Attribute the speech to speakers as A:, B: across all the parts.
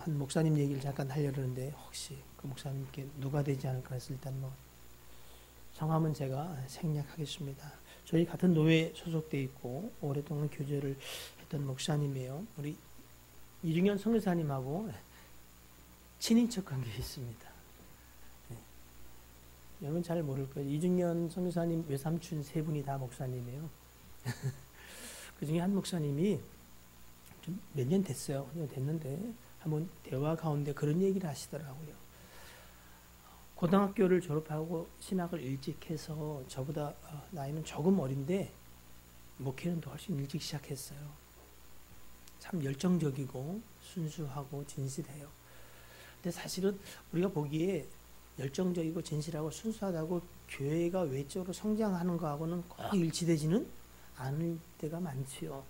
A: 한 목사님 얘기를 잠깐 하려는데 혹시 그 목사님께 누가 되지 않을까 해서 일단 뭐 성함은 제가 생략하겠습니다. 저희 같은 노회에 소속돼 있고 오랫동안 교제를 했던 목사님이에요. 우리 이중현 선교사님하고 친인척 관계에 있습니다. 네. 여러분 잘 모를 거예요. 이중현 선교사님 외삼촌 세 분이 다 목사님이에요. 그 중에 한 목사님이 좀 몇 년 됐어요. 됐는데 한번 대화 가운데 그런 얘기를 하시더라고요. 고등학교를 졸업하고 신학을 일찍 해서 저보다 나이는 조금 어린데 목회는 더 훨씬 일찍 시작했어요. 참 열정적이고 순수하고 진실해요. 근데 사실은 우리가 보기에 열정적이고 진실하고 순수하다고 교회가 외적으로 성장하는 거하고는 꼭 일치되지는 않을 때가 많지요.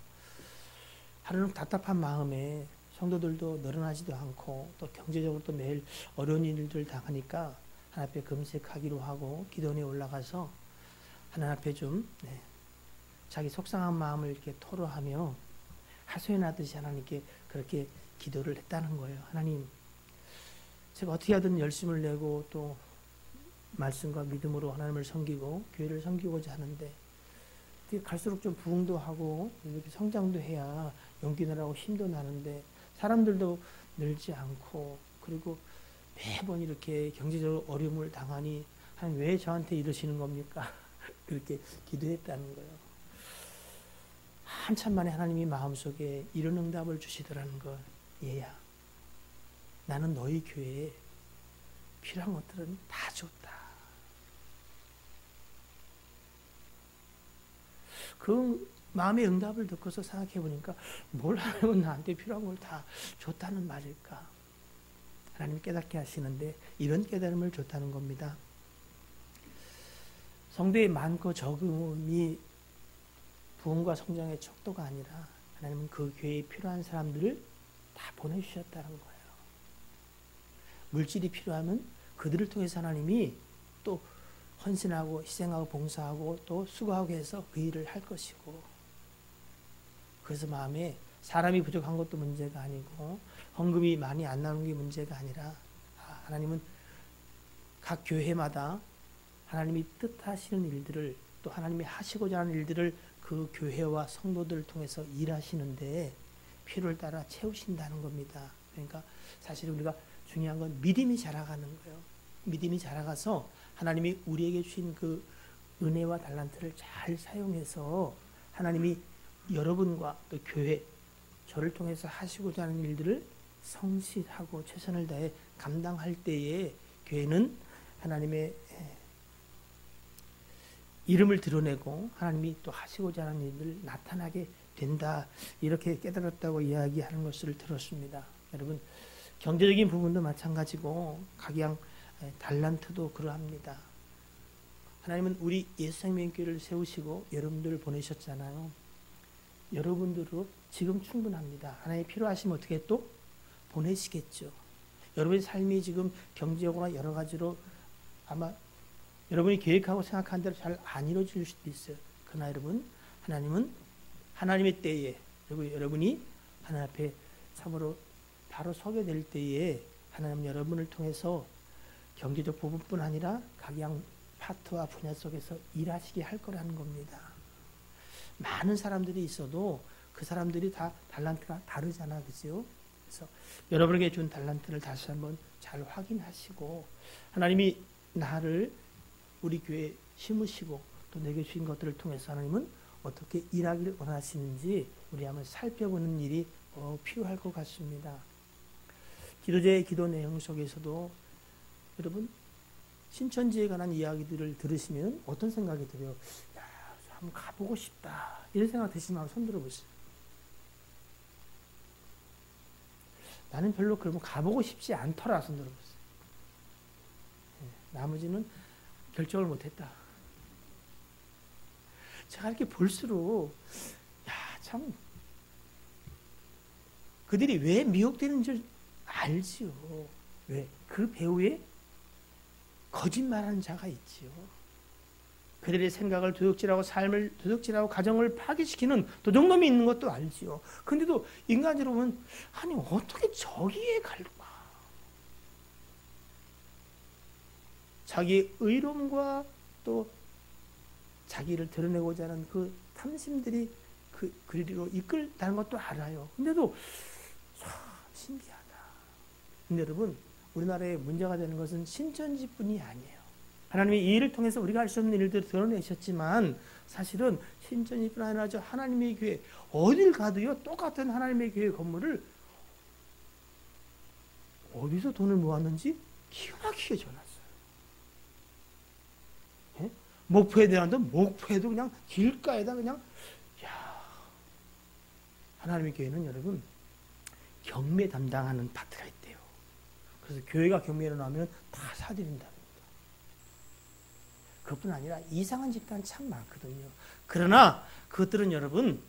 A: 하루는 답답한 마음에 성도들도 늘어나지도 않고 또 경제적으로 또 매일 어려운 일들 당하니까 하나님 앞에 금식하기로 하고 기도원에 올라가서 하나님 앞에 좀 자기 속상한 마음을 이렇게 토로하며 하소연하듯이 하나님께 그렇게 기도를 했다는 거예요. 하나님, 제가 어떻게 하든 열심을 내고 또 말씀과 믿음으로 하나님을 섬기고 교회를 섬기고자 하는데 갈수록 좀 부흥도 하고 이렇게 성장도 해야 용기 내라고 힘도 나는데 사람들도 늘지 않고 그리고 매번 이렇게 경제적으로 어려움을 당하니 하나님 왜 저한테 이러시는 겁니까? 그렇게 기도했다는 거예요. 한참 만에 하나님이 마음속에 이런 응답을 주시더라는 거. 얘야, 나는 너희 교회에 필요한 것들은 다 줬다. 그 마음의 응답을 듣고서 생각해 보니까 뭘 하면 나한테 필요한 걸 다 줬다는 말일까? 하나님 깨닫게 하시는데 이런 깨달음을 줬다는 겁니다. 성도의 많고 적음이 부흥과 성장의 척도가 아니라 하나님은 그 교회에 필요한 사람들을 다 보내주셨다는 거예요. 물질이 필요하면 그들을 통해서 하나님이 또 헌신하고 희생하고 봉사하고 또 수고하고 해서 그 일을 할 것이고 그래서 마음에 사람이 부족한 것도 문제가 아니고 헌금이 많이 안 나오는 게 문제가 아니라 하나님은 각 교회마다 하나님이 뜻하시는 일들을 또 하나님이 하시고자 하는 일들을 그 교회와 성도들을 통해서 일하시는데 필요를 따라 채우신다는 겁니다. 그러니까 사실 우리가 중요한 건 믿음이 자라가는 거예요. 믿음이 자라가서 하나님이 우리에게 주신 그 은혜와 달란트를 잘 사용해서 하나님이 여러분과 또 교회, 저를 통해서 하시고자 하는 일들을 성실하고 최선을 다해 감당할 때에 교회는 하나님의 이름을 드러내고 하나님이 또 하시고자 하는 일을 나타나게 된다. 이렇게 깨달았다고 이야기하는 것을 들었습니다. 여러분, 경제적인 부분도 마찬가지고 각양 달란트도 그러합니다. 하나님은 우리 예수생명교회를 세우시고 여러분들을 보내셨잖아요. 여러분들로 지금 충분합니다. 하나님이 필요하시면 어떻게 또 보내시겠죠. 여러분의 삶이 지금 경제적으로 여러 가지로 아마 여러분이 계획하고 생각한 대로 잘 안 이루어질 수도 있어요. 그러나 여러분, 하나님은 하나님의 때에 그리고 여러분이 하나님 앞에 참으로 바로 서게 될 때에 하나님 여러분을 통해서 경제적 부분뿐 아니라 각양 파트와 분야 속에서 일하시게 할 거라는 겁니다. 많은 사람들이 있어도 그 사람들이 다 달란트가 다르잖아, 그죠? 그래서 여러분에게 준 달란트를 다시 한번 잘 확인하시고 하나님이 나를 우리 교회에 심으시고 또 내게 주신 것들을 통해서 하나님은 어떻게 일하기를 원하시는지 우리 한번 살펴보는 일이 필요할 것 같습니다. 기도제의 기도 내용 속에서도 여러분 신천지에 관한 이야기들을 들으시면 어떤 생각이 들어요? 야, 한번 가보고 싶다. 이런 생각 드시면 손 들어보세요. 나는 별로 그러면 가보고 싶지 않더라. 손 들어보세요. 나머지는 결정을 못했다. 제가 이렇게 볼수록 참 그들이 왜 미혹되는 줄 알지요. 왜? 그 배후에 거짓말하는 자가 있지요. 그들의 생각을 도둑질하고 삶을 도둑질하고 가정을 파괴시키는 도둑놈이 있는 것도 알지요. 근데도 인간적으로 보면 아니 어떻게 저기에 갈까? 자기의 의로움과 또 자기를 드러내고자 하는 그 탐심들이 그리로 이끌다는 것도 알아요. 근데도 참 신기하다. 근데 여러분, 우리나라에 문제가 되는 것은 신천지뿐이 아니에요. 하나님이 이 일을 통해서 우리가 할 수 없는 일들을 드러내셨지만 사실은 신천지뿐 아니라 저 하나님의 교회 어딜 가도요 똑같은 하나님의 교회 건물을 어디서 돈을 모았는지 기가 막히게 전했어요. 예? 목포에 대한도 목포에도 그냥 길가에다 그냥 하나님의 교회는 여러분 경매 담당하는 파트가 있대요. 그래서 교회가 경매를 나오면 다 사드린다. 그것뿐 아니라 이상한 집단 참 많거든요. 그러나 그것들은 여러분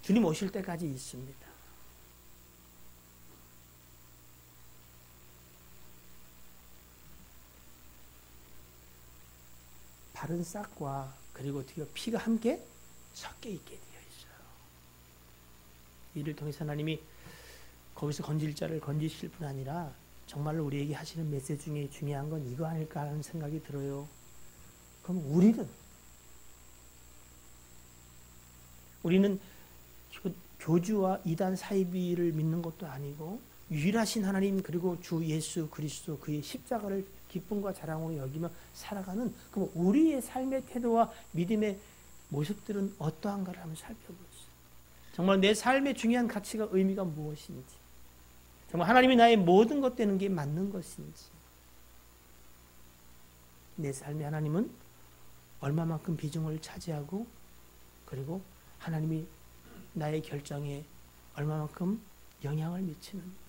A: 주님 오실 때까지 있습니다. 바른 싹과 그리고 피가 함께 섞여 있게 되어 있어요. 이를 통해서 하나님이 거기서 건질 자를 건지실 뿐 아니라 정말로 우리에게 하시는 메시지 중에 중요한 건 이거 아닐까 하는 생각이 들어요. 그럼 우리는 교주와 이단 사이비를 믿는 것도 아니고 유일하신 하나님 그리고 주 예수 그리스도 그의 십자가를 기쁨과 자랑으로 여기며 살아가는 그럼 우리의 삶의 태도와 믿음의 모습들은 어떠한가를 한번 살펴보세요. 정말 내 삶의 중요한 가치가 의미가 무엇인지 정말 하나님이 나의 모든 것 되는 게 맞는 것인지 내 삶의 하나님은 얼마만큼 비중을 차지하고 그리고 하나님이 나의 결정에 얼마만큼 영향을 미치는지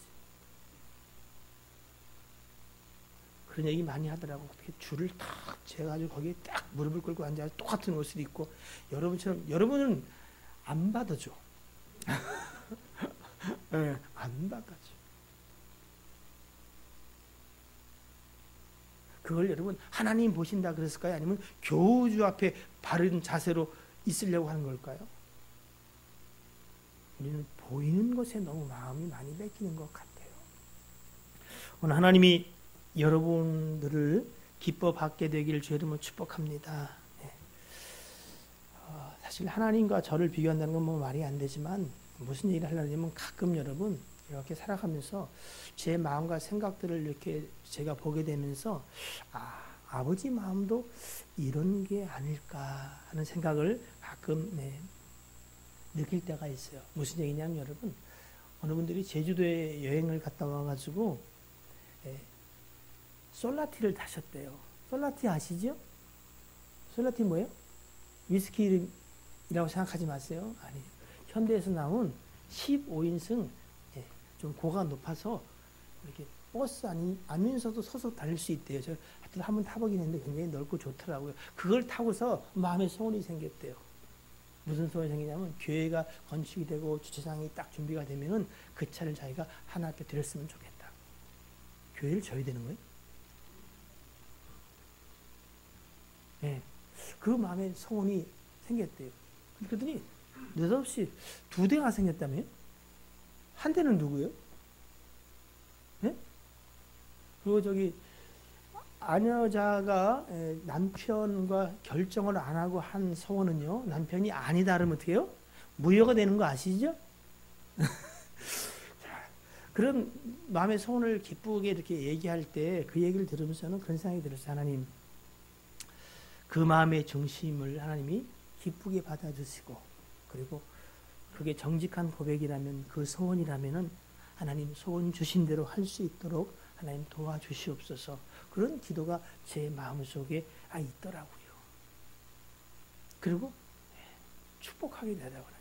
A: 그런 얘기 많이 하더라고. 어떻게 줄을 탁 재가지고 거기에 딱 무릎을 꿇고 앉아서 똑같은 옷을 입고 여러분은 안 받아줘. 네, 안 받아줘. 그걸 여러분 하나님 보신다 그랬을까요? 아니면 교주 앞에 바른 자세로 있으려고 하는 걸까요? 우리는 보이는 것에 너무 마음이 많이 뺏기는 것 같아요. 오늘 하나님이 여러분들을 기뻐 받게 되기를 주의 이름으로 축복합니다. 네. 사실 하나님과 저를 비교한다는 건 뭐 말이 안 되지만 무슨 얘기를 하려면 가끔 여러분 이렇게 살아가면서 제 마음과 생각들을 이렇게 제가 보게 되면서 아버지 마음도 이런 게 아닐까 하는 생각을 가끔 느낄 때가 있어요. 무슨 얘기냐면 여러분 어느 분들이 제주도에 여행을 갔다 와가지고 솔라티를 타셨대요. 솔라티 아시죠? 솔라티 뭐예요? 위스키 이름이라고 생각하지 마세요. 아니에요. 현대에서 나온 15인승 좀 고가 높아서 이렇게 버스 아니면서도 서서 달릴 수 있대요. 제가 하여튼 한번 타보긴 했는데 굉장히 넓고 좋더라고요. 그걸 타고서 마음에 소원이 생겼대요. 무슨 소원이 생기냐면 교회가 건축이 되고 주차장이 딱 준비가 되면은 그 차를 자기가 하나 앞에 드렸으면 좋겠다. 교회를 져야 되는 거예요? 네. 그 마음에 소원이 생겼대요. 그랬더니 느닷없이 2대가 생겼다며요? 한 대는 누구예요? 네? 그리고 아녀자가 남편과 결정을 안 하고 한 소원은요, 남편이 아니다 그러면 어떻게 해요? 무효가 되는 거 아시죠? 그런 마음의 소원을 기쁘게 이렇게 얘기할 때 그 얘기를 들으면서는 그런 생각이 들었어요. 하나님, 그 마음의 중심을 하나님이 기쁘게 받아주시고, 그리고 그게 정직한 고백이라면, 그 소원이라면은 하나님 소원 주신 대로 할 수 있도록 하나님 도와주시옵소서. 그런 기도가 제 마음속에 있더라고요. 그리고 축복하게 되더라고요.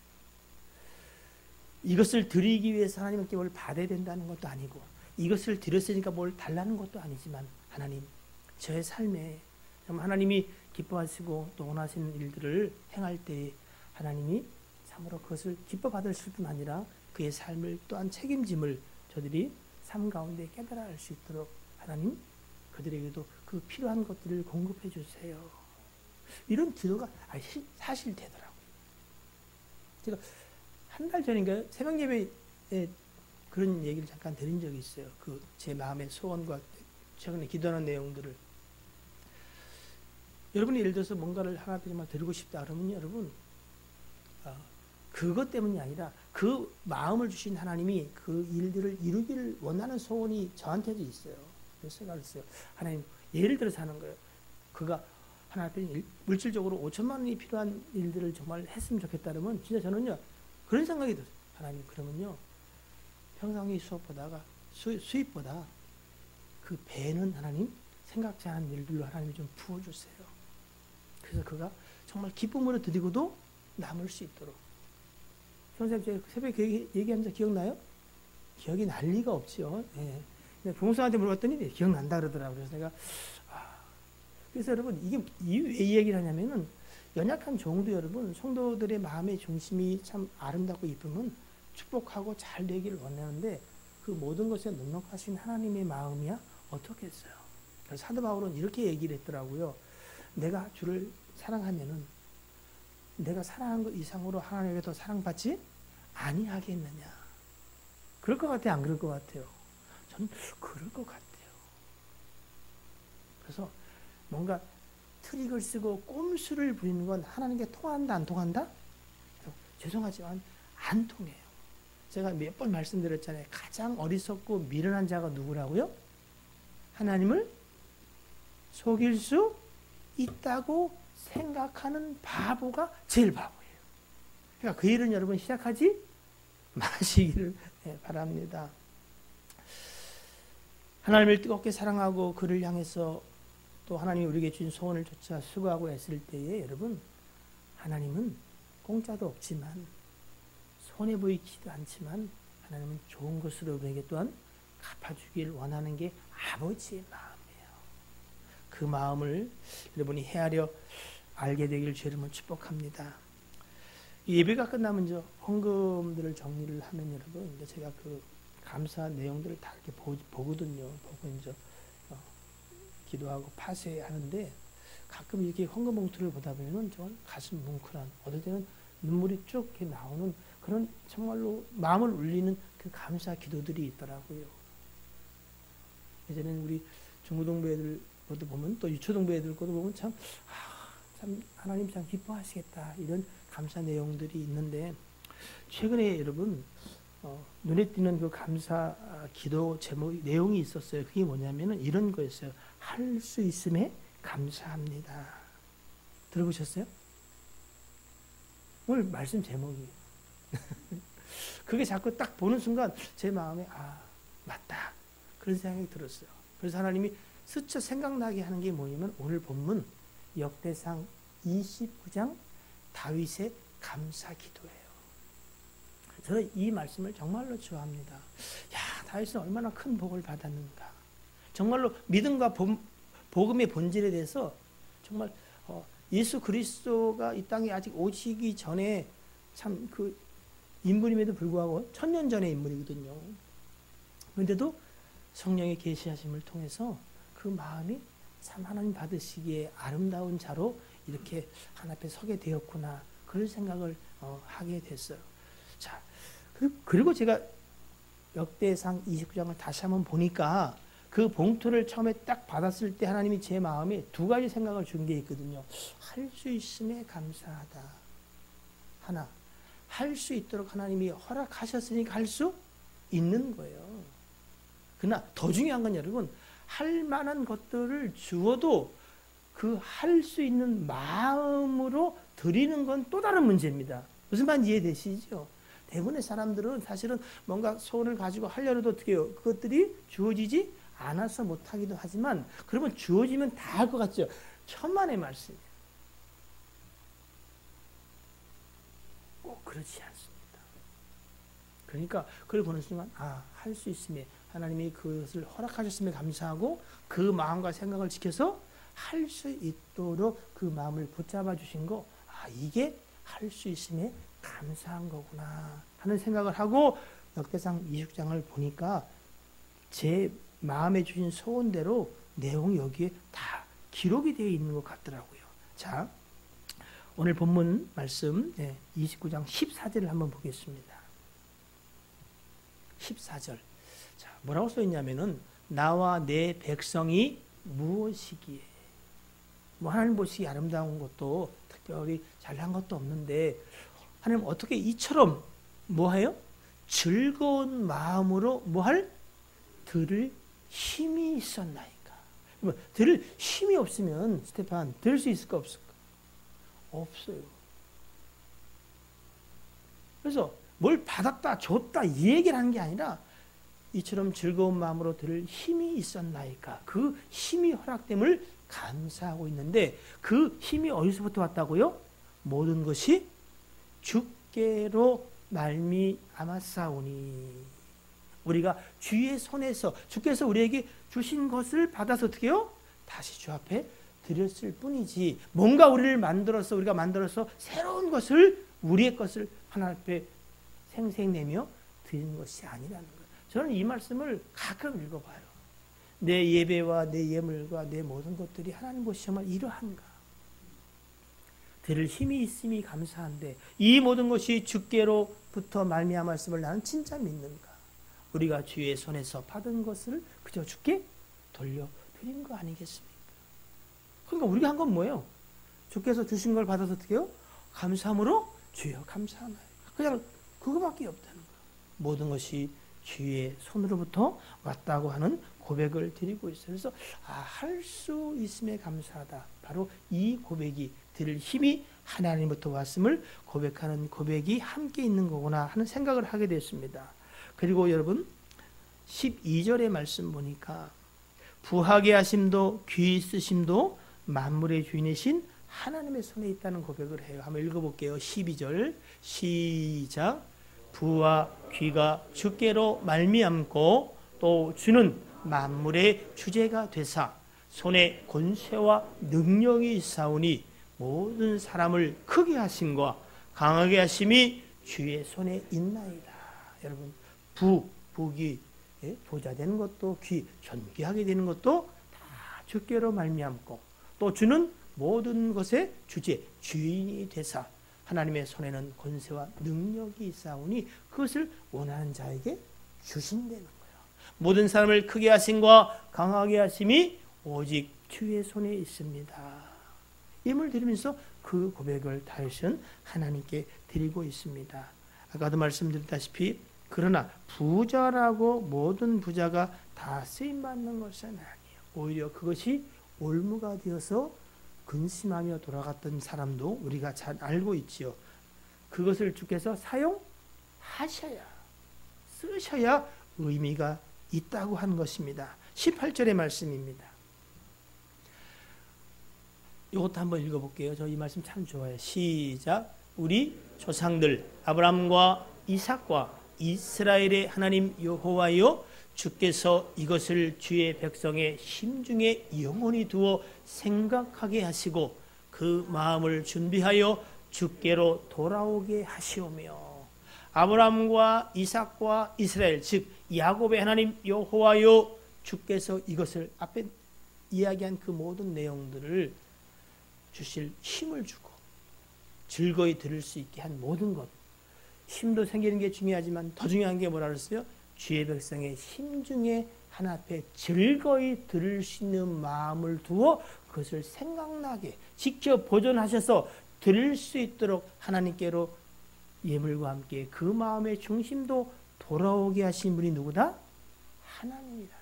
A: 이것을 드리기 위해서 하나님께 뭘 받아야 된다는 것도 아니고, 이것을 드렸으니까 뭘 달라는 것도 아니지만, 하나님, 저의 삶에 하나님이 기뻐하시고 또 원하시는 일들을 행할 때 하나님이 참으로 그것을 기뻐 받으실 뿐 아니라 그의 삶을 또한 책임짐을 저들이 삶 가운데 깨달아 알 수 있도록 하나님 그들에게도 그 필요한 것들을 공급해 주세요. 이런 기도가 사실 되더라고요. 제가 한 달 전인가요? 새벽 예배에 그런 얘기를 잠깐 드린 적이 있어요. 그 제 마음의 소원과 최근에 기도하는 내용들을. 여러분이 예를 들어서 뭔가를 하나님께 정말 드리고 싶다 그러면 여러분, 그것 때문이 아니라 그 마음을 주신 하나님이 그 일들을 이루기를 원하는 소원이 저한테도 있어요. 그래서 생각을 했어요. 하나님, 예를 들어서 하는 거예요. 그가 하나님 앞에 물질적으로 5천만 원이 필요한 일들을 정말 했으면 좋겠다 그러면 진짜 저는요, 그런 생각이 들어요. 하나님, 그러면요, 평상시 수입보다 그 배는 하나님, 생각지 않은 일들로 하나님이 좀 부어주세요. 그래서 그가 정말 기쁨으로 드리고도 남을 수 있도록. 선생님, 제가 새벽에 얘기한 적 기억나요? 기억이 날 리가 없죠. 예. 부모님한테 물어봤더니 기억난다 그러더라고요. 그래서 내가, 그래서 여러분, 이게 왜 이 얘기를 하냐면은, 연약한 종도 여러분, 성도들의 마음의 중심이 참 아름답고 이쁘면 축복하고 잘 되기를 원하는데, 그 모든 것에 넉넉하신 하나님의 마음이야? 어떻겠어요? 그래서 사도 바울은 이렇게 얘기를 했더라고요. 내가 주를 사랑하면은 내가 사랑한 것 이상으로 하나님에게 더 사랑받지 아니하겠느냐. 그럴 것 같아요? 안 그럴 것 같아요? 저는 그럴 것 같아요. 그래서 뭔가 트릭을 쓰고 꼼수를 부리는 건 하나님께 통한다 안 통한다? 죄송하지만 안 통해요. 제가 몇 번 말씀드렸잖아요. 가장 어리석고 미련한 자가 누구라고요? 하나님을 속일 수 있다고 생각하는 바보가 제일 바보예요. 그러니까 그 일은 여러분 시작하지 마시기를 바랍니다. 하나님을 뜨겁게 사랑하고 그를 향해서 또 하나님이 우리에게 주신 소원을 쫓아 수고하고 애쓸 때에 여러분, 하나님은 공짜도 없지만 손해 보이지도 않지만 하나님은 좋은 것으로 우리에게 또한 갚아주길 원하는 게 아버지의 마음이에요. 그 마음을 여러분이 헤아려 알게 되길 주 이름으로 축복합니다. 예배가 끝나면 저 헌금들을 정리를 하면 여러분, 이제 제가 그 감사 내용들을 다 이렇게 보거든요. 보고 이제 기도하고 파쇄하는데, 가끔 이렇게 헌금 봉투를 보다 보면은 정말 가슴 뭉클한, 어떨 때는 눈물이 쭉 이렇게 나오는 그런 정말로 마음을 울리는 그 감사 기도들이 있더라고요. 예전에는 우리 중고등부 애들 것도 보면, 또 유초등부 애들 것도 보면 참 하나님 참 기뻐하시겠다, 이런 감사 내용들이 있는데, 최근에 여러분 눈에 띄는 그 감사 기도 제목 내용이 있었어요. 그게 뭐냐면은 이런 거였어요. 할 수 있음에 감사합니다. 들어보셨어요? 오늘 말씀 제목이 그게 자꾸 딱 보는 순간 제 마음에 맞다, 그런 생각이 들었어요. 그래서 하나님이 스쳐 생각나게 하는 게 뭐냐면 오늘 본문 역대상 29장 다윗의 감사 기도예요. 저는 이 말씀을 정말로 좋아합니다. 야, 다윗은 얼마나 큰 복을 받았는가. 정말로 믿음과 복음의 본질에 대해서 정말 예수 그리스도가 이 땅에 아직 오시기 전에 참 그 인물임에도 불구하고 1000년 전의 인물이거든요. 그런데도 성령의 계시하심을 통해서 그 마음이 참 하나님 받으시기에 아름다운 자로 이렇게 하나님 앞에 서게 되었구나, 그런 생각을 하게 됐어요. 자, 그리고 제가 역대상 29장을 다시 한번 보니까 그 봉투를 처음에 딱 받았을 때 하나님이 제 마음에 두 가지 생각을 준 게 있거든요. 할 수 있음에 감사하다. 하나, 할 수 있도록 하나님이 허락하셨으니까 할 수 있는 거예요. 그러나 더 중요한 건 여러분, 할 만한 것들을 주어도 그 할 수 있는 마음으로 드리는 건 또 다른 문제입니다. 무슨 말인지 이해되시죠? 대부분의 사람들은 사실은 뭔가 소원을 가지고 하려도 어떻게 해요? 그것들이 주어지지 않아서 못하기도 하지만, 그러면 주어지면 다 할 것 같죠? 천만의 말씀이에요. 꼭 그렇지 않습니다. 그러니까 그걸 보는 순간 할 수 있음에 하나님이 그것을 허락하셨음에 감사하고 그 마음과 생각을 지켜서 할 수 있도록 그 마음을 붙잡아 주신 거, 이게 할 수 있음에 감사한 거구나 하는 생각을 하고 역대상 29장을 보니까 제 마음에 주신 소원대로 내용이 여기에 다 기록이 되어 있는 것 같더라고요. 자, 오늘 본문 말씀 29장 14절을 한번 보겠습니다. 14절. 자, 뭐라고 써 있냐면은 나와 내 백성이 무엇이기에. 뭐 하나님 보시기 아름다운 것도 특별히 잘난 것도 없는데 하나님 어떻게 이처럼 뭐해요? 즐거운 마음으로 뭐할? 들을 힘이 있었나이까. 들을 힘이 없으면 스테판 들을 수 있을까 없을까? 없어요. 그래서 뭘 받았다 줬다 이 얘기를 하는 게 아니라 이처럼 즐거운 마음으로 들을 힘이 있었나이까. 그 힘이 허락됨을 감사하고 있는데 그 힘이 어디서부터 왔다고요? 모든 것이 주께로 말미암았사오니. 우리가 주의 손에서 주께서 우리에게 주신 것을 받아서 어떻게 해요? 다시 주 앞에 드렸을 뿐이지 뭔가 우리가 만들어서 새로운 것을 우리의 것을 하나님 앞에 생생내며 드리는 것이 아니라는 거예요. 저는 이 말씀을 가끔 읽어봐요. 내 예배와 내 예물과 내 모든 것들이 하나님 보시기 정말 이러한가. 들을 힘이 있음이 감사한데 이 모든 것이 주께로부터 말미암았음을 나는 진짜 믿는가. 우리가 주의 손에서 받은 것을 그저 주께 돌려드린 거 아니겠습니까? 그러니까 우리가 한 건 뭐예요? 주께서 주신 걸 받아서 어떻게 해요? 감사함으로 주여 감사하나요. 그냥 그거밖에 없다는 거예요. 모든 것이 주의 손으로부터 왔다고 하는 고백을 드리고 있어요. 그래서 할 수 있음에 감사하다. 바로 이 고백이 들을 힘이 하나님부터 왔음을 고백하는 고백이 함께 있는 거구나 하는 생각을 하게 됐습니다. 그리고 여러분 12절의 말씀 보니까 부하게 하심도 귀 쓰심도 만물의 주인이신 하나님의 손에 있다는 고백을 해요. 한번 읽어볼게요. 12절 시작. 부와 귀가 주께로 말미암고 또 주는 만물의 주제가 되사 손에 권세와 능력이 있사오니 모든 사람을 크게 하심과 강하게 하심이 주의 손에 있나이다. 여러분 부귀 부자 되는 것도 귀 존귀하게 되는 것도 다 주께로 말미암고 또 주는 모든 것의 주제 주인이 되사 하나님의 손에는 권세와 능력이 있사오니 그것을 원하는 자에게 주신다는 거예요. 모든 사람을 크게 하심과 강하게 하심이 오직 주의 손에 있습니다. 힘을 드리면서 그 고백을 다윗은 하나님께 드리고 있습니다. 아까도 말씀드렸다시피 그러나 부자라고 모든 부자가 다 쓰임받는 것은 아니에요. 오히려 그것이 올무가 되어서 근심하며 돌아갔던 사람도 우리가 잘 알고 있지요. 그것을 주께서 사용하셔야 쓰셔야 의미가 있다고 한 것입니다. 18절의 말씀입니다. 이것도 한번 읽어볼게요. 저 이 말씀 참 좋아요. 시작. 우리 조상들 아브라함과 이삭과 이스라엘의 하나님 여호와여 주께서 이것을 주의 백성의 심중에 영원히 두어 생각하게 하시고 그 마음을 준비하여 주께로 돌아오게 하시오며 아브라함과 이삭과 이스라엘 즉 야곱의 하나님 여호와여 주께서 이것을 앞에 이야기한 그 모든 내용들을 주실 힘을 주고 즐거이 들을 수 있게 한 모든 것 힘도 생기는 게 중요하지만 더 중요한 게 뭐라 그랬어요? 주의 백성의 심중에 하나 앞에 즐거이 들을 수 있는 마음을 두어 그것을 생각나게 직접 보존하셔서 들을 수 있도록 하나님께로 예물과 함께 그 마음의 중심도 돌아오게 하신 분이 누구다? 하나님이다.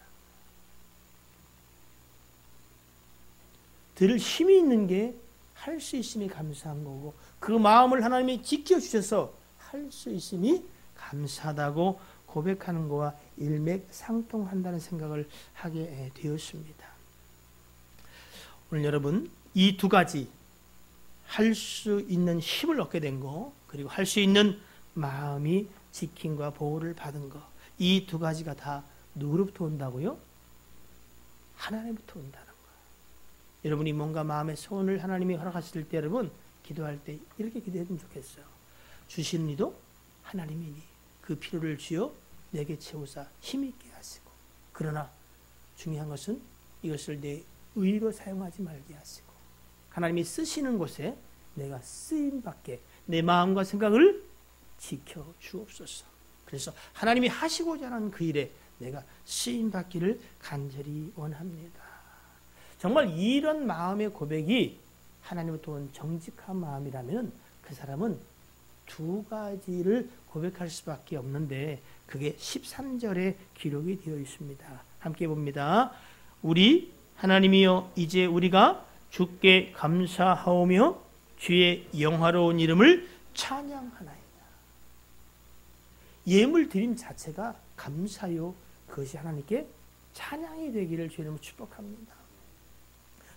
A: 들을 힘이 있는 게 할 수 있음이 감사한 거고 그 마음을 하나님이 지켜주셔서 할 수 있음이 감사하다고 고백하는 것과 일맥상통한다는 생각을 하게 되었습니다. 오늘 여러분 이 두 가지 할 수 있는 힘을 얻게 된 거 그리고 할 수 있는 마음이 지킴과 보호를 받은 거 이 두 가지가 다 누구로부터 온다고요? 하나님부터 온다는 거예요. 여러분이 뭔가 마음의 소원을 하나님이 허락하실 때 여러분 기도할 때 이렇게 기도했으면 좋겠어요. 주시는 이도 하나님이니 그 필요를 주어 내게 채우사 힘있게 하시고 그러나 중요한 것은 이것을 내 의로 사용하지 말게 하시고 하나님이 쓰시는 곳에 내가 쓰임받게 내 마음과 생각을 지켜 주옵소서. 그래서 하나님이 하시고자 하는 그 일에 내가 쓰임받기를 간절히 원합니다. 정말 이런 마음의 고백이 하나님으로부터 온 정직한 마음이라면 그 사람은 두 가지를 고백할 수밖에 없는데 그게 13절에 기록이 되어 있습니다. 함께 봅니다. 우리 하나님이여 이제 우리가 주께 감사하오며 주의 영화로운 이름을 찬양하나이다. 예물 드림 자체가 감사요. 그것이 하나님께 찬양이 되기를 주님을 축복합니다.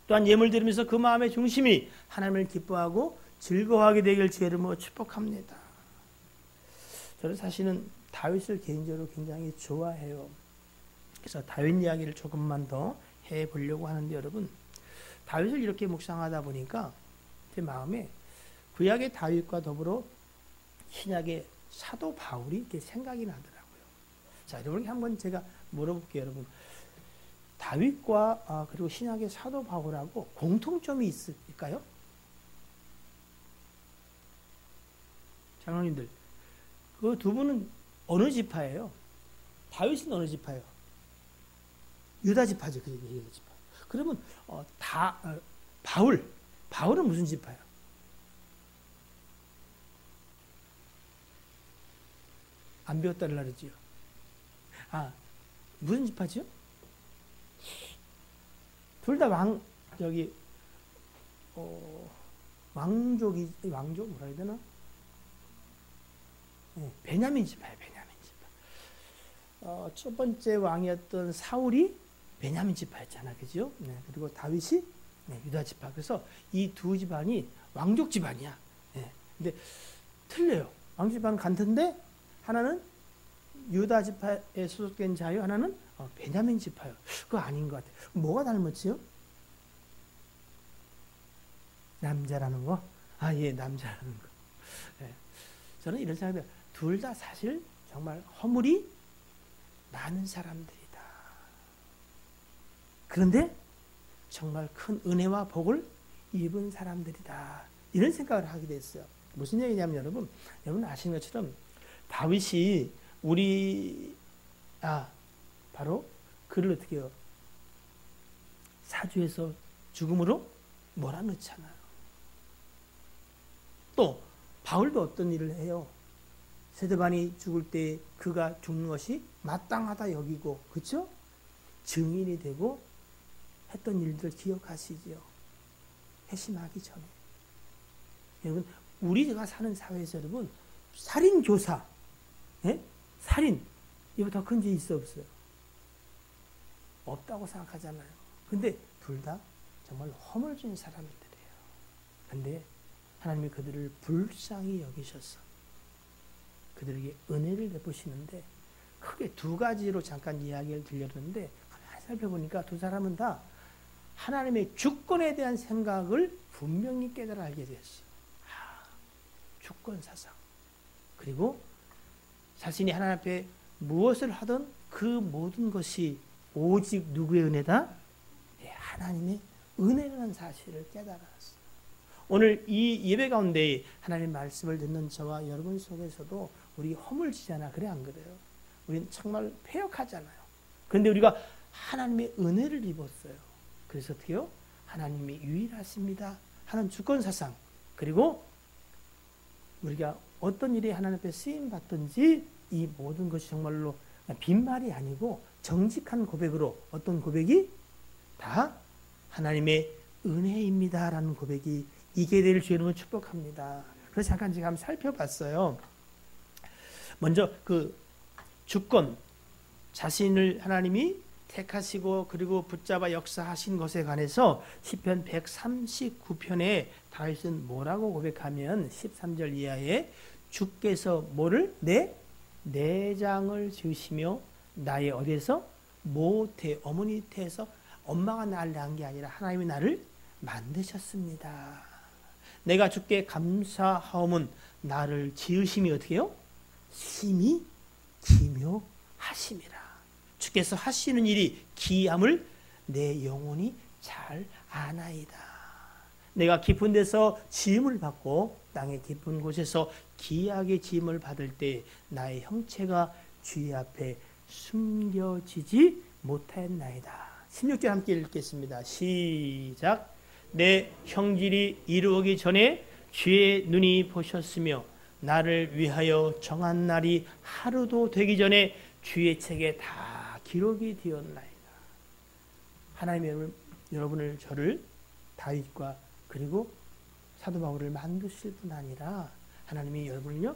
A: 또한 예물 드리면서 그 마음의 중심이 하나님을 기뻐하고 즐거워하게 되길 주의 이름으로 축복합니다. 저는 사실은 다윗을 개인적으로 굉장히 좋아해요. 그래서 다윗 이야기를 조금만 더 해보려고 하는데 여러분, 다윗을 이렇게 묵상하다 보니까 제 마음에 구약의 다윗과 더불어 신약의 사도 바울이 이렇게 생각이 나더라고요. 자, 여러분 한번 제가 물어볼게요. 여러분, 다윗과 그리고 신약의 사도 바울하고 공통점이 있을까요? 장로님들, 그 두 분은 어느 지파예요? 다윗은 어느 지파예요? 유다 지파죠. 그 유다 지파. 그러면 바울은 무슨 지파예요? 안 배웠다는 말이지요. 무슨 지파죠? 둘 다 왕족 뭐라 해야 되나? 네, 베냐민 지파예요. 베냐민 지파. 첫 번째 왕이었던 사울이 베냐민 지파였잖아, 그죠? 네, 그리고 다윗이 유다 지파. 그래서 이 두 집안이 왕족 집안이야. 네, 근데 틀려요. 왕족 집안은 같은데 하나는 유다 지파에 소속된 자요, 하나는 베냐민 지파요. 그거 아닌 것 같아요. 뭐가 닮았지요? 남자라는 거? 예, 남자라는 거. 네. 저는 이런 생각이 들어요. 둘 다 사실 정말 허물이 많은 사람들이다. 그런데 정말 큰 은혜와 복을 입은 사람들이다. 이런 생각을 하게 됐어요. 무슨 얘기냐면 여러분 아시는 것처럼 다윗이 바로 그를 어떻게 해요? 사주에서 죽음으로 몰아넣잖아요. 또 바울도 어떤 일을 해요? 스데반이 죽을 때 그가 죽는 것이 마땅하다 여기고, 그렇죠? 증인이 되고 했던 일들 기억하시죠? 회심하기 전에. 여러분, 우리가 사는 사회에서 여러분, 살인 교사, 살인, 이거 더 큰 죄 있어 없어요? 없다고 생각하잖아요. 근데 둘 다 정말 허물 진 사람들이에요. 근데 하나님이 그들을 불쌍히 여기셔서 그들에게 은혜를 베푸시는데 크게 두 가지로 잠깐 이야기를 들려드렸는데 가만히 살펴보니까 두 사람은 다 하나님의 주권에 대한 생각을 분명히 깨달아 알게 되었어요. 주권 사상. 그리고 자신이 하나님 앞에 무엇을 하든 그 모든 것이 오직 누구의 은혜다? 하나님의 은혜라는 사실을 깨달았어요. 오늘 이 예배 가운데 하나님의 말씀을 듣는 저와 여러분 속에서도 우리 허물지잖아. 그래 안 그래요? 우리는 정말 패역하잖아요. 그런데 우리가 하나님의 은혜를 입었어요. 그래서 어떻게요? 하나님이 유일하십니다 하는 주권사상, 그리고 우리가 어떤 일이 하나님 앞에 쓰임받든지 이 모든 것이 정말로 빈말이 아니고 정직한 고백으로, 어떤 고백이? 다 하나님의 은혜입니다라는 고백이 이게 될 주의 이름으로 축복합니다. 그래서 잠깐 제가 한번 살펴봤어요. 먼저 그 주권, 자신을 하나님이 택하시고 그리고 붙잡아 역사하신 것에 관해서 시편 139편에 다윗은 뭐라고 고백하면 13절 이하에 주께서 뭐를? 내 내장을 지으시며 나의 어디에서? 모태, 어머니 태에서 엄마가 나를 낳은 게 아니라 하나님이 나를 만드셨습니다. 내가 주께 감사하오면 나를 지으심이 어떻게 해요? 심히 기묘하심이라. 주께서 하시는 일이 기이함을 내 영혼이 잘 아나이다. 내가 깊은 데서 지음을 받고 땅의 깊은 곳에서 기이하게 지음을 받을 때 나의 형체가 주의 앞에 숨겨지지 못하였나이다. 16절 함께 읽겠습니다. 시작. 내 형질이 이루어지기 전에 주의 눈이 보셨으며 나를 위하여 정한 날이 하루도 되기 전에 주의 책에 다 기록이 되었나이다. 하나님의 여러분을 저를 다윗과 그리고 사도 바울을 만드실 뿐 아니라 하나님이 여러분을요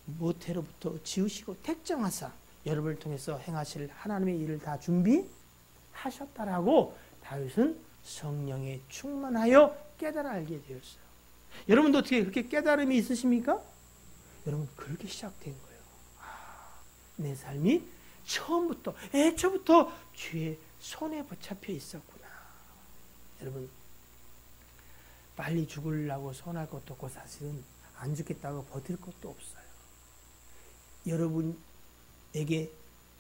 A: 모태로부터 지으시고 택정하사 여러분을 통해서 행하실 하나님의 일을 다 준비하셨다라고 다윗은 성령에 충만하여 깨달아 알게 되었어요. 여러분도 어떻게 그렇게 깨달음이 있으십니까? 여러분 그렇게 시작된 거예요. 내 삶이 처음부터 애초부터 주의 손에 붙잡혀 있었구나. 여러분 빨리 죽으려고 손할 것도 없고 사실은 안 죽겠다고 버틸 것도 없어요. 여러분에게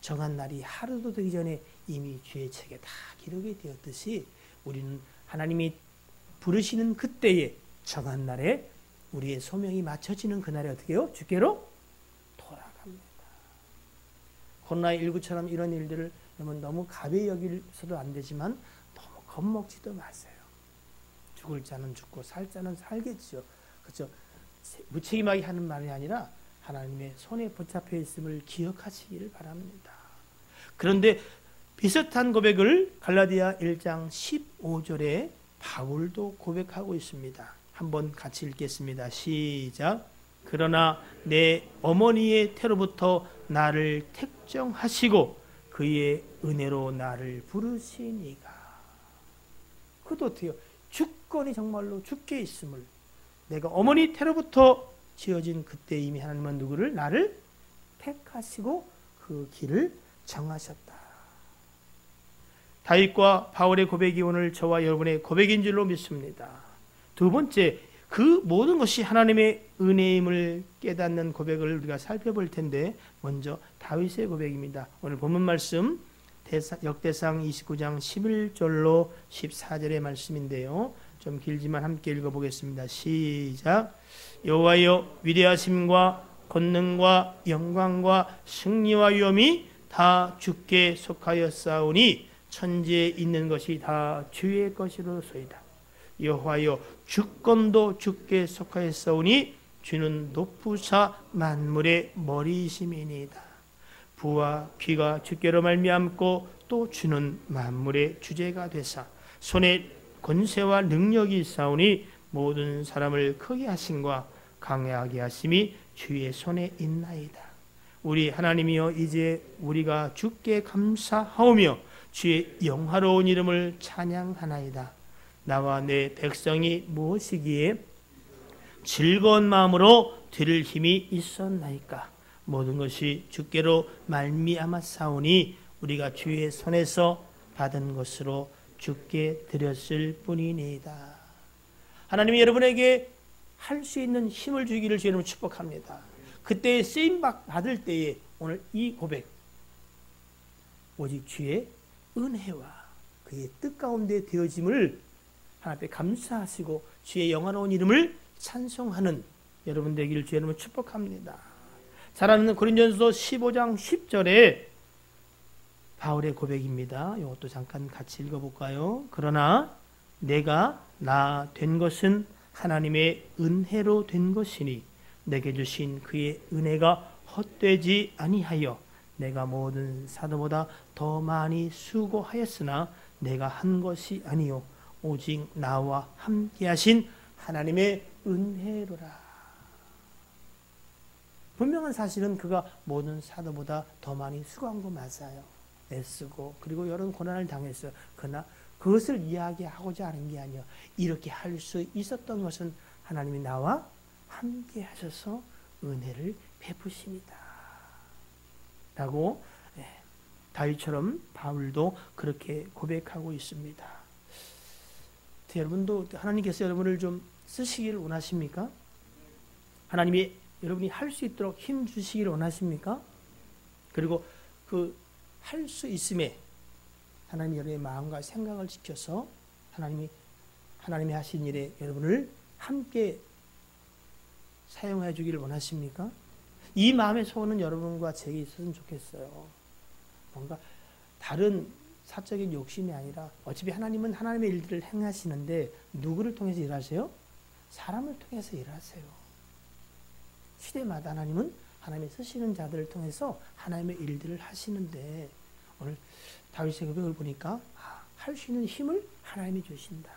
A: 정한 날이 하루도 되기 전에 이미 주의 책에 다 기록이 되었듯이 우리는 하나님이 부르시는 그때에 정한 날에 우리의 소명이 맞춰지는 그날에 어떻게 해요? 주께로 돌아갑니다. 코로나19처럼 이런 일들을 너무 가벼이 여기서도 안 되지만 너무 겁먹지도 마세요. 죽을 자는 죽고 살 자는 살겠죠. 그렇죠? 무책임하게 하는 말이 아니라 하나님의 손에 붙잡혀 있음을 기억하시기를 바랍니다. 그런데 비슷한 고백을 갈라디아 1장 15절에 바울도 고백하고 있습니다. 한번 같이 읽겠습니다. 시작. 그러나 내 어머니의 태로부터 나를 택정하시고 그의 은혜로 나를 부르시니가. 그것도 어떻게 해요? 주권이 정말로 주께 있음을 내가 어머니 태로부터 지어진 그때 이미 하나님은 누구를? 나를 택하시고 그 길을 정하셨다. 다윗과 바울의 고백이 오늘 저와 여러분의 고백인 줄로 믿습니다. 두 번째, 그 모든 것이 하나님의 은혜임을 깨닫는 고백을 우리가 살펴볼 텐데 먼저 다윗의 고백입니다. 오늘 본문 말씀 역대상 29장 11절로 14절의 말씀인데요. 좀 길지만 함께 읽어보겠습니다. 시작. 여호와여 위대하심과 권능과 영광과 승리와 위엄이 다 주께 속하였사오니 천지에 있는 것이 다 주의 것이로소이다. 여호와여 주권도 주께 속하였사오니 주는 높으사 만물의 머리이심이니이다. 부와 귀가 주께로 말미암고 또 주는 만물의 주제가 되사 손에 권세와 능력이 있사오니 모든 사람을 크게 하심과 강하게 하심이 주의 손에 있나이다. 우리 하나님이여 이제 우리가 주께 감사하오며 주의 영화로운 이름을 찬양하나이다. 나와 내 백성이 무엇이기에 즐거운 마음으로 드릴 힘이 있었나이까. 모든 것이 주께로 말미암았사오니 우리가 주의 손에서 받은 것으로 주께 드렸을 뿐이니이다. 하나님이 여러분에게 할 수 있는 힘을 주기를 주님으로 축복합니다. 그때 쓰임 받을 때에 오늘 이 고백 오직 주의 은혜와 그의 뜻 가운데 되어짐을 하나님 앞에 감사하시고 주의 영화로운 이름을 찬송하는 여러분 되기를 주님으로 축복합니다. 잘 아는 고린도전서 15장 10절에 바울의 고백입니다. 이것도 잠깐 같이 읽어볼까요? 그러나 내가 나 된 것은 하나님의 은혜로 된 것이니 내게 주신 그의 은혜가 헛되지 아니하여 내가 모든 사도보다 더 많이 수고하였으나 내가 한 것이 아니요 오직 나와 함께 하신 하나님의 은혜로라. 분명한 사실은 그가 모든 사도보다 더 많이 수고한 거 맞아요. 애쓰고 그리고 여러 고난을 당했어요. 그러나 그것을 이야기하고자 하는 게 아니에요. 이렇게 할 수 있었던 것은 하나님이 나와 함께 하셔서 은혜를 베푸십니다. 라고 다윗처럼 바울도 그렇게 고백하고 있습니다. 여러분도 하나님께서 여러분을 좀 쓰시기를 원하십니까? 하나님이 여러분이 할 수 있도록 힘 주시기를 원하십니까? 그리고 그 할 수 있음에 하나님이 여러분의 마음과 생각을 지켜서 하나님이 하나님이 하신 일에 여러분을 함께 사용해 주기를 원하십니까? 이 마음의 소원은 여러분과 제게 있었으면 좋겠어요. 뭔가 다른 사적인 욕심이 아니라 어차피 하나님은 하나님의 일들을 행하시는데 누구를 통해서 일하세요? 사람을 통해서 일하세요. 시대마다 하나님은 하나님의 쓰시는 자들을 통해서 하나님의 일들을 하시는데 오늘 다윗의 고백을 보니까 할 수 있는 힘을 하나님이 주신다.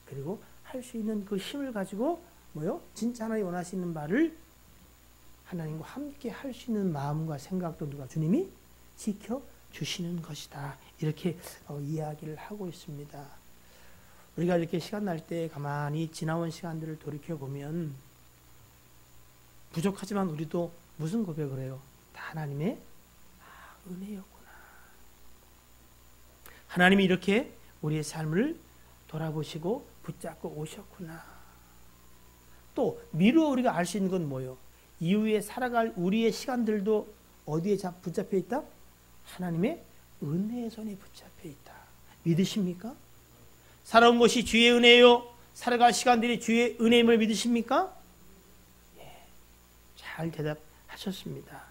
A: 그리고 할 수 있는 그 힘을 가지고 진짜 하나님이 원하시는 바를 하나님과 함께 할 수 있는 마음과 생각도 누가 주님이 지켜주시는 것이다. 이렇게 이야기를 하고 있습니다. 우리가 이렇게 시간 날 때 가만히 지나온 시간들을 돌이켜보면 부족하지만 우리도 무슨 고백을 해요? 다 하나님의 은혜였구나. 하나님이 이렇게 우리의 삶을 돌아보시고 붙잡고 오셨구나. 또 미루어 우리가 알 수 있는 건 뭐예요? 이후에 살아갈 우리의 시간들도 어디에 붙잡혀 있다? 하나님의 은혜의 손에 붙잡혀 있다. 믿으십니까? 살아온 것이 주의 은혜요. 살아갈 시간들이 주의 은혜임을 믿으십니까? 예, 잘 대답하셨습니다.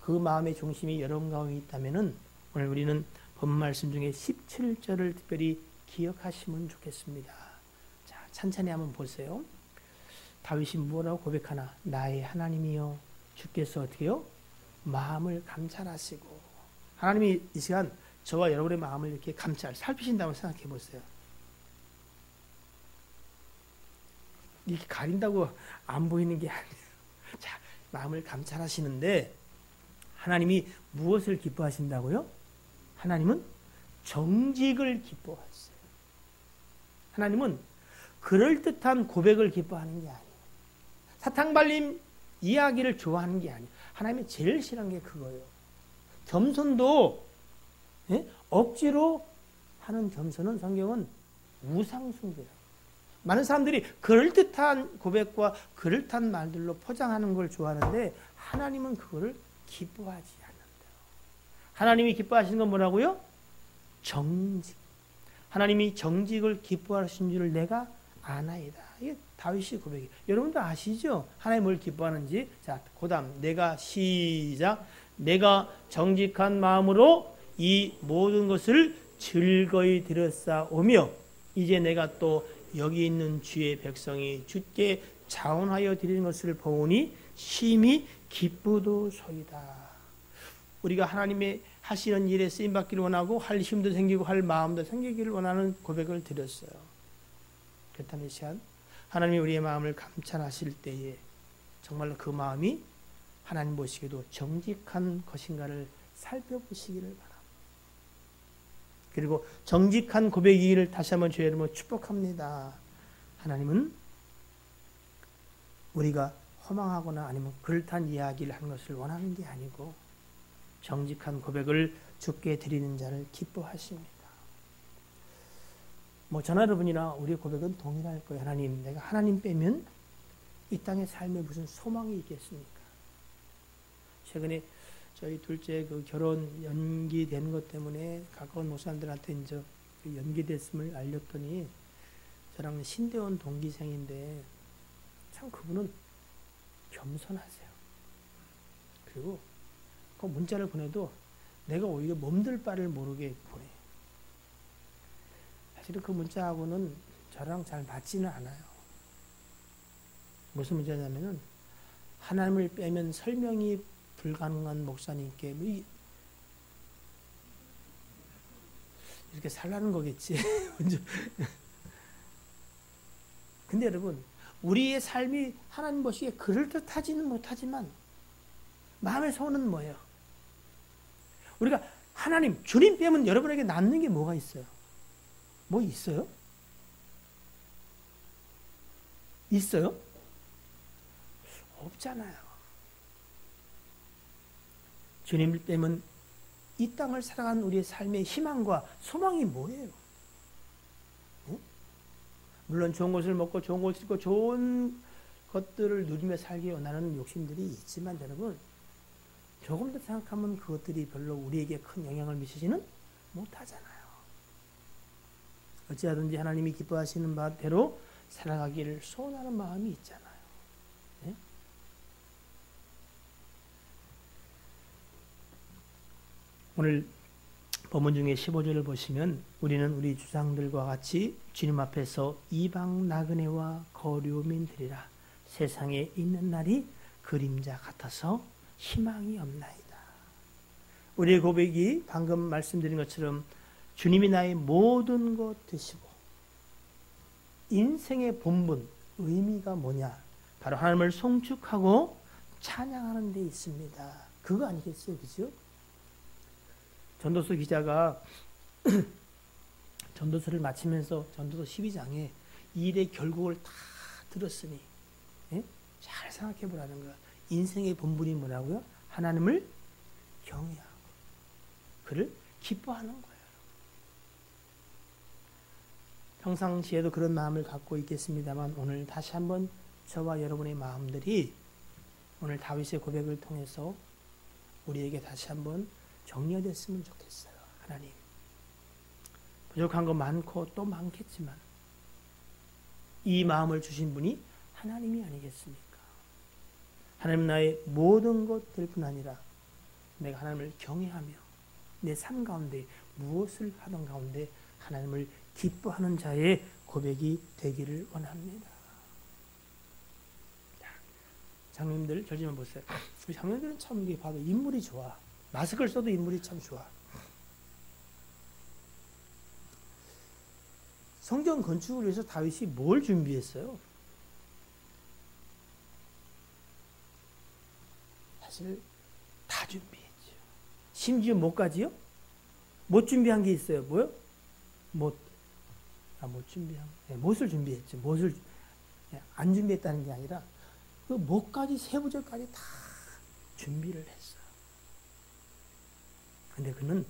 A: 그 마음의 중심이 여러분 가운데 있다면 오늘 우리는 본말씀 중에 17절을 특별히 기억하시면 좋겠습니다. 자, 천천히 한번 보세요. 다윗이 뭐라고 고백하나? 나의 하나님이여 주께서 어떻게요? 마음을 감찰하시고. 하나님이 이 시간 저와 여러분의 마음을 이렇게 살피신다고 생각해 보세요. 이렇게 가린다고 안 보이는 게 아니에요. 자, 마음을 감찰하시는데 하나님이 무엇을 기뻐하신다고요? 하나님은 정직을 기뻐하세요. 하나님은 그럴듯한 고백을 기뻐하는 게 아니에요. 사탕발림 이야기를 좋아하는 게 아니에요. 하나님이 제일 싫어하는 게 그거예요. 겸손도 억지로 하는 겸손은 성경은 우상숭배라고. 많은 사람들이 그럴듯한 고백과 그럴듯한 말들로 포장하는 걸 좋아하는데 하나님은 그거를 기뻐하지 않는다. 하나님이 기뻐하시는 건 뭐라고요? 정직. 하나님이 정직을 기뻐하시는 줄을 내가 아나이다. 이게 다윗의 고백이에요. 여러분도 아시죠? 하나님 뭘 기뻐하는지. 자, 그다음 시작. 내가 정직한 마음으로 이 모든 것을 즐거이 드렸사오며 이제 내가 또 여기 있는 주의 백성이 주께 자원하여 드리는 것을 보니 심히 기쁘도소이다. 우리가 하나님의 하시는 일에 쓰임받기를 원하고 할 힘도 생기고 할 마음도 생기기를 원하는 고백을 드렸어요. 그렇다면 이 시간 하나님이 우리의 마음을 감찰하실 때에 정말로 그 마음이 하나님 보시기에도 정직한 것인가를 살펴보시기를 바랍니다. 그리고 정직한 고백이기를 다시 한번 주의 이름으로 축복합니다. 하나님은 우리가 허망하거나 아니면 그럴듯한 이야기를 하는 것을 원하는 게 아니고 정직한 고백을 주께 드리는 자를 기뻐하십니다. 저나 여러분이나 우리의 고백은 동일할 거예요. 하나님, 내가 하나님 빼면 이 땅의 삶에 무슨 소망이 있겠습니까? 최근에 저희 둘째 그 결혼 연기된 것 때문에 가까운 목사님들한테 이제 연기됐음을 알렸더니 저랑 신대원 동기생인데 참 그분은 겸손하세요. 그리고 그 문자를 보내도 내가 오히려 몸둘 바를 모르게 보내요. 사실은 그 문자하고는 저랑 잘 맞지는 않아요. 무슨 문제냐면은 하나님을 빼면 설명이 불가능한 목사님께 이렇게 살라는 거겠지. 근데 여러분, 우리의 삶이 하나님 보시기에 그럴듯하지는 못하지만 마음의 소원은 뭐예요? 우리가 하나님, 주님 빼면 여러분에게 남는 게 뭐가 있어요? 뭐 있어요? 있어요? 없잖아요. 주님을 빼면 이 땅을 살아가는 우리의 삶의 희망과 소망이 뭐예요? 응? 물론 좋은 것을 먹고 좋은 것을 입고 좋은 것들을 누리며 살기 원하는 욕심들이 있지만 여러분 조금 더 생각하면 그것들이 별로 우리에게 큰 영향을 미치지는 못하잖아요. 어찌하든지 하나님이 기뻐하시는 바대로 살아가기를 소원하는 마음이 있잖아요. 네? 오늘 본문 중에 15절을 보시면 우리는 우리 주상들과 같이 주님 앞에서 이방 나그네와 거류민들이라 세상에 있는 날이 그림자 같아서 희망이 없나이다. 우리의 고백이 방금 말씀드린 것처럼 주님이 나의 모든 것 되시고 인생의 본분, 의미가 뭐냐? 바로 하나님을 송축하고 찬양하는 데 있습니다. 그거 아니겠어요? 그죠? 전도서 기자가 전도서를 마치면서 전도서 12장에 일의 결국을 다 들었으니 예? 잘 생각해 보라는 거야. 인생의 본분이 뭐라고요? 하나님을 경외하고 그를 기뻐하는 거예요. 평상시에도 그런 마음을 갖고 있겠습니다만 오늘 다시 한번 저와 여러분의 마음들이 오늘 다윗의 고백을 통해서 우리에게 다시 한번 정리됐으면 좋겠어요. 하나님, 부족한 거 많고 또 많겠지만 이 마음을 주신 분이 하나님이 아니겠습니까? 하나님 나의 모든 것 될 뿐 아니라 내가 하나님을 경외하며 내 삶 가운데 무엇을 하던 가운데 하나님을 기뻐하는 자의 고백이 되기를 원합니다. 장님들 저 좀 보세요. 우리 장님들은 참 이게 봐도 인물이 좋아. 마스크를 써도 인물이 참 좋아. 성전 건축을 위해서 다윗이 뭘 준비했어요? 사실 다 준비했죠. 심지어 뭐까지요? 못 준비한 게 있어요. 뭐요? 못 준비한. 네, 못을 준비했죠. 못을 안 준비했다는 게 아니라 그 못까지 세부절까지 다 준비를 했어요. 근데 그는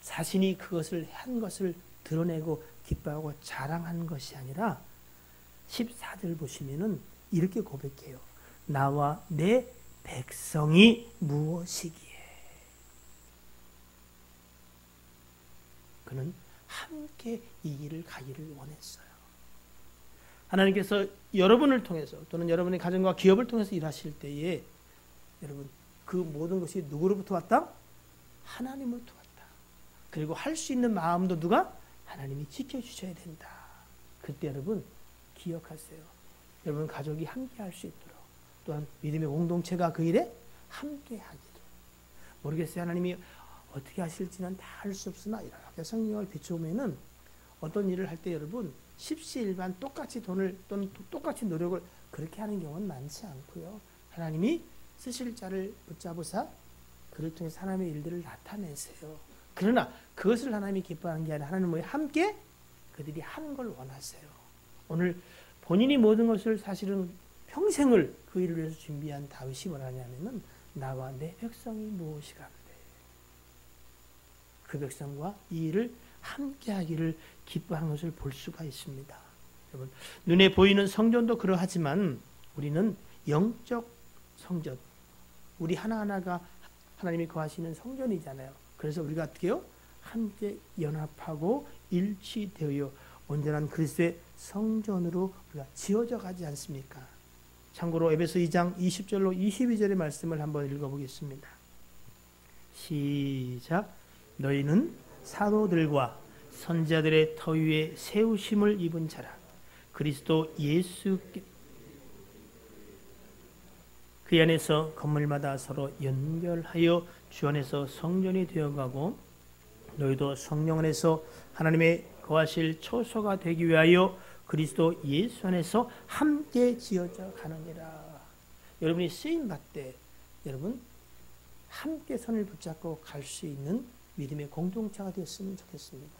A: 자신이 그것을 한 것을 드러내고 기뻐하고 자랑한 것이 아니라 14절 보시면은 이렇게 고백해요. 나와 내 백성이 무엇이기에. 그는 함께 이 길을 가기를 원했어요. 하나님께서 여러분을 통해서 또는 여러분의 가정과 기업을 통해서 일하실 때에 여러분 그 모든 것이 누구로부터 왔다? 하나님으로부터 왔다. 그리고 할 수 있는 마음도 누가? 하나님이 지켜주셔야 된다. 그때 여러분 기억하세요. 여러분 가족이 함께 할 수 있도록 또한 믿음의 공동체가 그 일에 함께 하기를. 모르겠어요. 하나님이 어떻게 하실지는 다 할 수 없으나 이렇게 성령을 비춰보면은 어떤 일을 할 때 여러분 십시일반 똑같이 돈을 또는 똑같이 노력을 그렇게 하는 경우는 많지 않고요. 하나님이 쓰실 자를 붙잡으사 그를 통해서 하나님의 일들을 나타내세요. 그러나 그것을 하나님이 기뻐하는 게 아니라 하나님은 함께 그들이 하는 걸 원하세요. 오늘 본인이 모든 것을 사실은 평생을 그 일을 위해서 준비한 다윗이 뭐라냐면은 나와 내 백성이 무엇이간데 그 백성과 이 일을 함께 하기를 기뻐하는 것을 볼 수가 있습니다. 여러분 눈에 보이는 성전도 그러하지만 우리는 영적 성전 우리 하나하나가 하나님이 거하시는 성전이잖아요. 그래서 우리가 어떻게 해요? 함께 연합하고 일치되어 온전한 그리스도의 성전으로 우리가 지어져 가지 않습니까? 참고로 에베소 2장 20절로 22절의 말씀을 한번 읽어보겠습니다. 시작. 너희는 사도들과 선지자들의 터 위에 세우심을 입은 자라. 그리스도 예수께 그 안에서 건물마다 서로 연결하여 주 안에서 성전이 되어가고 너희도 성령 안에서 하나님의 거하실 초소가 되기 위하여 그리스도 예수 안에서 함께 지어져 가느니라. 여러분이 쓰임받되 여러분 함께 손을 붙잡고 갈 수 있는 믿음의 공동체가 되었으면 좋겠습니다.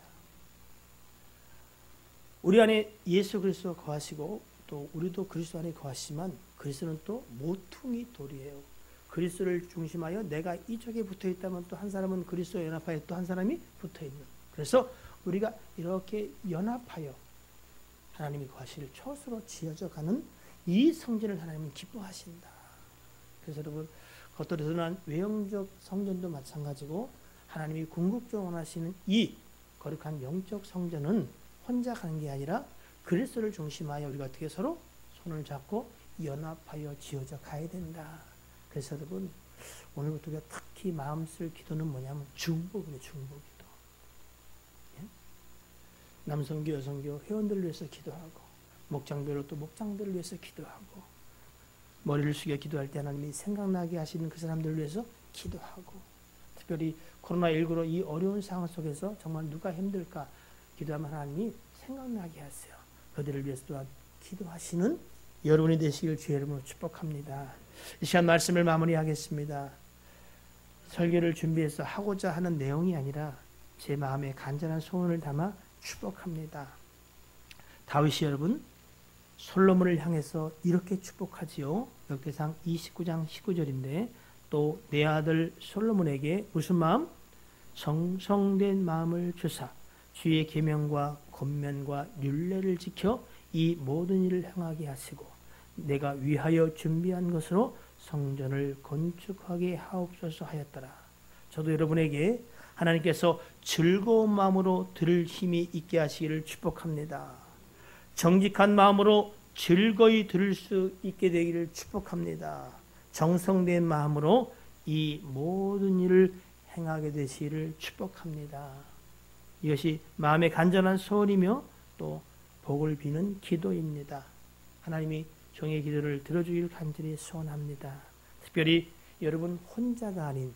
A: 우리 안에 예수 그리스도 거하시고 또 우리도 그리스도 안에 거하시지만 그리스도는 또 모퉁이 돌이에요. 그리스도를 중심하여 내가 이쪽에 붙어있다면 또 한 사람은 그리스도에 연합하여 또 한 사람이 붙어있는. 그래서 우리가 이렇게 연합하여 하나님이 거하실 초소로 지어져 가는 이 성전을 하나님은 기뻐하신다. 그래서 여러분 겉으로 드러난 외형적 성전도 마찬가지고 하나님이 궁극적으로 원하시는 이 거룩한 영적 성전은 혼자 가는 게 아니라 그리스도를 중심하여 우리가 어떻게 서로 손을 잡고 연합하여 지어져 가야 된다. 그래서 여러분 오늘부터 우리가 특히 마음 쓸 기도는 뭐냐면 중보기도 중보기도. 예? 남성교 여성교 회원들을 위해서 기도하고 목장별로 또 목장들을 위해서 기도하고 머리를 숙여 기도할 때 하나님이 생각나게 하시는 그 사람들을 위해서 기도하고 특별히 코로나19로 이 어려운 상황 속에서 정말 누가 힘들까 기도하면 하나님이 생각나게 하세요. 그들을 위해서 또한 기도하시는 여러분이 되시길 주의 이름으로 축복합니다. 이 시간 말씀을 마무리하겠습니다. 설교를 준비해서 하고자 하는 내용이 아니라 제 마음에 간절한 소원을 담아 축복합니다. 다윗이 여러분 솔로몬을 향해서 이렇게 축복하지요. 역대상 29장 19절인데 또 내 아들 솔로몬에게 무슨 마음? 정성된 마음을 주사 주의 계명과 권면과 율례를 지켜 이 모든 일을 행하게 하시고 내가 위하여 준비한 것으로 성전을 건축하게 하옵소서 하였더라. 저도 여러분에게 하나님께서 즐거운 마음으로 들을 힘이 있게 하시기를 축복합니다. 정직한 마음으로 즐거이 들을 수 있게 되기를 축복합니다. 정성된 마음으로 이 모든 일을 행하게 되시기를 축복합니다. 이것이 마음의 간절한 소원이며 또 복을 비는 기도입니다. 하나님이 종의 기도를 들어주길 간절히 소원합니다. 특별히 여러분 혼자가 아닌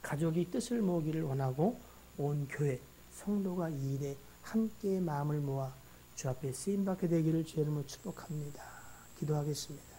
A: 가족이 뜻을 모으기를 원하고 온 교회, 성도가 이 일에 함께 마음을 모아 주 앞에 쓰임받게 되기를 주의 이름으로 축복합니다. 기도하겠습니다.